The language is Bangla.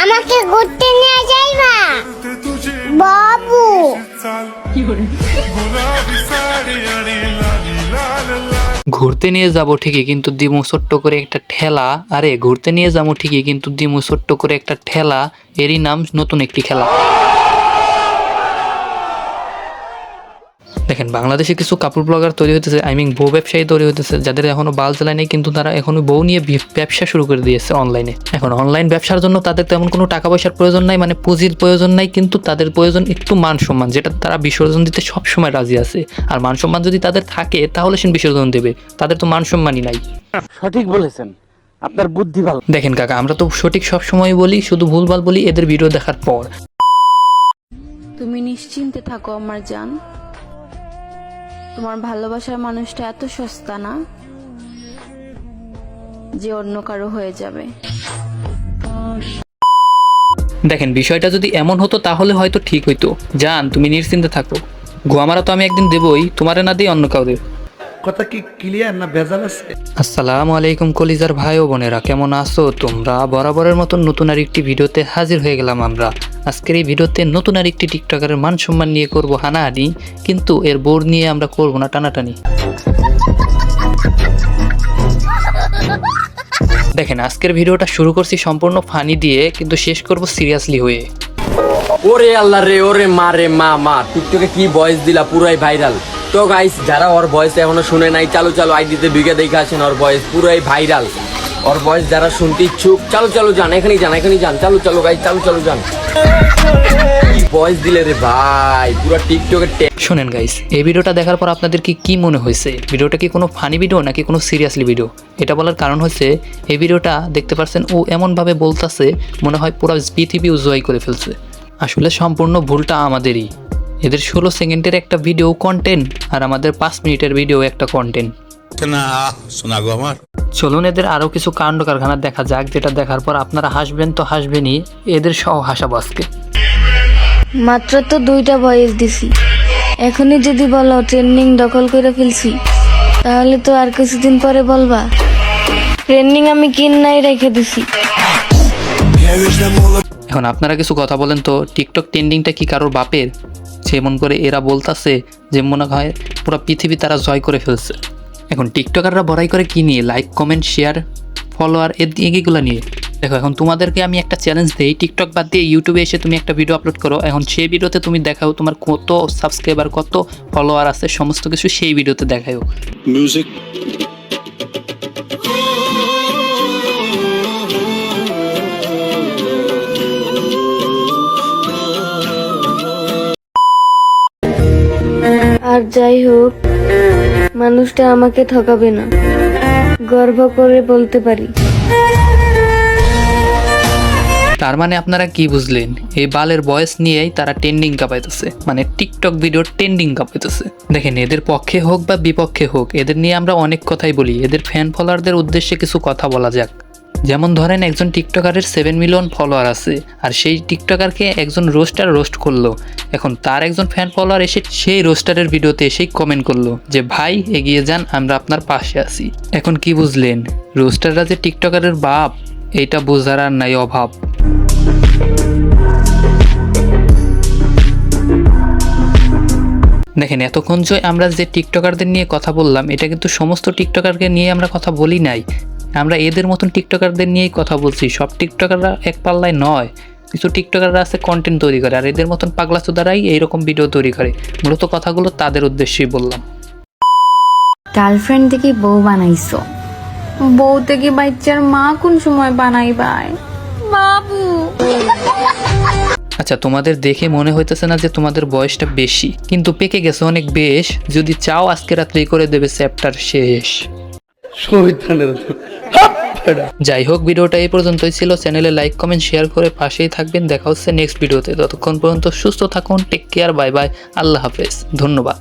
আমাকে ঘুরতে নিয়ে যাইবা বাবু। ঘুরতে নিয়ে যাব ঠিকই, কিন্তু দিমু ছোট্ট করে একটা ঠেলা। আরে ঘুরতে নিয়ে যাবো ঠিকই, কিন্তু দিমু ছোট্ট করে একটা ঠেলা। এরই নাম নতুন একটি খেলা। দেখেন, বাংলাদেশে কিছু কাপড় ব্লগার তৈরি হতেছে, বউ ব্যবসায়ী তৈরি হতেছে, যাদের এখনো বাল চালায় নেই, কিন্তু তারা এখনো বউ নিয়ে ব্যবসা শুরু করে দিয়েছে অনলাইনে। এখন অনলাইন ব্যবসার জন্য তাদের তেমন কোনো টাকা পয়সার প্রয়োজন নাই, মানে পুঁজির প্রয়োজন নাই, কিন্তু তাদের প্রয়োজন একটু মান সম্মান, যেটা তারা বিসর্জন দিতে সবসময় রাজি আছে। আর মান সম্মান যদি তাদের থাকে তাহলে সে বিসর্জন দেবে, তাদের তো মান সম্মানই নাই। সঠিক বলেছেন, আপনার বুদ্ধি ভালো। দেখেন কাকা, আমরা তো সঠিক সবসময় বলি, শুধু ভুলভাল বলি এদের ভিডিও দেখার পর। তুমি নিশ্চিন্তে থাকো আমার জান, তোমার ভালোবাসার মানুষটা এত সস্তা না যে অন্য কারো হয়ে যাবে। দেখেন, বিষয়টা যদি এমন হতো তাহলে হয়তো ঠিক হইতো। জান, তুমি নিশ্চিন্তে থাকো, গোয়ামারা তো আমি একদিন দেবই, তোমারে না দিই অন্য কাউরে। কথা কি ক্লিয়ার না ভেজাল আছে? আসসালামু আলাইকুম কলিজার ভাই ও বোনেরা, কেমন আছো তোমরা? বরাবরের মতন নতুন আর একটি ভিডিওতে হাজির হয়ে গেলাম আমরা। আজকের এই ভিডিওতে নতুন আর একটি টিকটকারের মান সম্মান নিয়ে করব হানাহানি, কিন্তু এর বোর নিয়ে আমরা করব না টানাটানি। দেখেন, আজকের ভিডিওটা শুরু করছি সম্পূর্ণ ফানি দিয়ে, কিন্তু শেষ করব সিরিয়াসলি হয়ে। ওরে আল্লাহ রে, ওরে মা রে মা, টিকটকে কি ভয়েস দিলা, পুরাই ভাইরাল। তো গাইস, যারা ওর ভয়েস এখনো শুনে নাই, চালু আইডিতে ঢুকে দেখে আসেন, ওর ভয়েস পুরাই ভাইরাল। ওর ভয়েস যারা শুনতে ইচ্ছুক, চালু যান, এখানেই যান, চালু গাইস, চালু যান। কি ভয়েস দিলে রে ভাই, পুরো টিকটকে। শোনেন গাইস, এই ভিডিওটা দেখার পর আপনাদের কি মনে হয়েছে? ভিডিওটা কি কোনো ফানি ভিডিও নাকি কোনো সিরিয়াসলি ভিডিও? এটা বলার কারণ হচ্ছে, এই ভিডিওটা দেখতে পাচ্ছেন ও এমনভাবে বলতেছে মনে হয় পুরো পৃথিবী জয় করে ফেলছে। আসলে সম্পূর্ণ ভুলটা আমাদেরই। এদের 16 সেকেন্ডের একটা ভিডিও কন্টেন্ট, আর আমাদের 5 মিনিটের ভিডিও একটা কন্টেন্ট। চলুন এদের আরও কিছু কাণ্ড কারখানা দেখা যাক, যেটা দেখার পর আপনারা হাসবেন তো হাসবেনই, এদের সহ হাসাবো আজকে। মাত্র তো 2টা ভয়েস দিছি, এখনই যদি বলো ট্রেন্ডিং দখল করে ফেলছি, তাহলে তো আর কিছুদিন পরে বলবা ট্রেন্ডিং আমি কিন্নাই রেখে দিছি। এখন আপনারা কিছু কথা বলেন তো, টিকটক ট্রেন্ডিংটা কি কারোর বাপের? যেমন করে এরা বলতাছে যে মনে হয় পুরো পৃথিবী তারা জয় করে ফেলছে। এখন টিকটকাররা বড়াই করে কি নিয়ে? লাইক, কমেন্ট, শেয়ার, ফলোয়ার, এগুলো নিয়ে। দেখো, এখন তোমাদেরকে আমি একটা চ্যালেঞ্জ দিই, টিকটক বাদ দিয়ে ইউটিউবে এসে তুমি একটা ভিডিও আপলোড করো। এখন সেই ভিডিওতে তুমি দেখাও তোমার কত সাবস্ক্রাইবার, কত ফলোয়ার আছে, সমস্ত কিছু সেই ভিডিওতে দেখাও। মিউজিক। আর যাই হোক, মানুষটা আমাকে ঠকাবে না, গর্ব করে বলতে পারি। তার মানে আপনারা কি বুঝলেন? এই বালের বয়স নিয়েই তারা ট্রেন্ডিং কাঁপাইতেছে, মানে টিকটক ভিডিও ট্রেন্ডিং কাঁপাইতেছে। দেখেন, এদের পক্ষে হোক বা বিপক্ষে হোক, এদের নিয়ে আমরা অনেক কথাই বলি। এদের ফ্যান ফলোয়ারদের উদ্দেশ্যে কিছু কথা বলা যাক। যেমন ধরেন, একজন টিকটকারের 7 মিলিয়ন ফলোয়ার আছে, আর সেই টিকটকারকে একজন রোস্টার রোস্ট করলো। এখন তার একজন ফ্যান ফলোয়ার এসে সেই রোস্টারের ভিডিওতে এসেই কমেন্ট করলো যে ভাই এগিয়ে যান, আমরা আপনার পাশে আছি। এখন কি বুঝলেন? রোস্টাররা যে টিকটকারের বাপ, এইটা বোঝার আর নাই অভাব। দেখেন, এতক্ষণ যে আমরা যে টিকটকারদের নিয়ে কথা বললাম, এটা কিন্তু সমস্ত টিকটকারকে নিয়ে আমরা কথা বলি নাই। আমরা এদের মতন টিকটকারদের নিয়েই কথা বলছি। সব টিকটকাররা এক পাল্লায় নয়, কিছু টিকটকাররা আছে কন্টেন্ট তৈরি করে, আর এদের মতন পাগলা চোদারাই এইরকম ভিডিও তৈরি করে। মূলত কথাগুলো তাদের উদ্দেশ্যেই বললাম। গার্লফ্রেন্ড থেকে বউ বানাইছো, বউ থেকে বাচ্চার মা কোন সময় বানাইবাই বাবু? আচ্ছা, তোমাদের দেখে মনে হইতেছে না যে তোমাদের বয়সটা বেশি? কিন্তু পেকে গেছে অনেক বেশ। যদি চাও আজকে রাত্রেই করে দেবে চ্যাপ্টার শেষ। যাই হোক, ভিডিওটা এই পর্যন্তই ছিল। চ্যানেলে লাইক, কমেন্ট, শেয়ার করে পাশেই থাকবেন। দেখা হচ্ছে নেক্সট ভিডিওতে। ততক্ষণ পর্যন্ত সুস্থ থাকুন, টেক কেয়ার, বাই বাই, আল্লাহ হাফেজ, ধন্যবাদ।